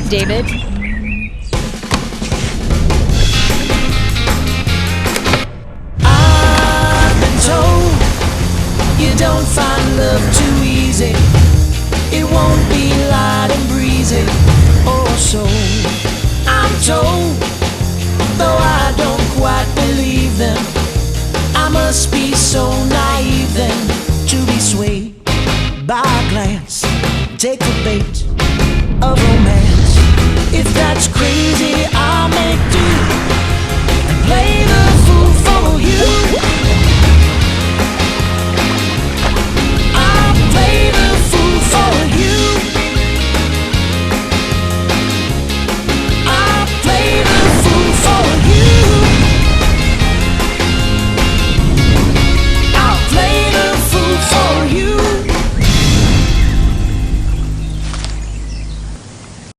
David. I've been told you don't find love too easy. It won't be light and breezy. Or so I'm told, though I don't quite believe them. I must be so naive then to be swayed by a glance. Take the bait of romance. If that's crazy, I'll make do and play the fool for you.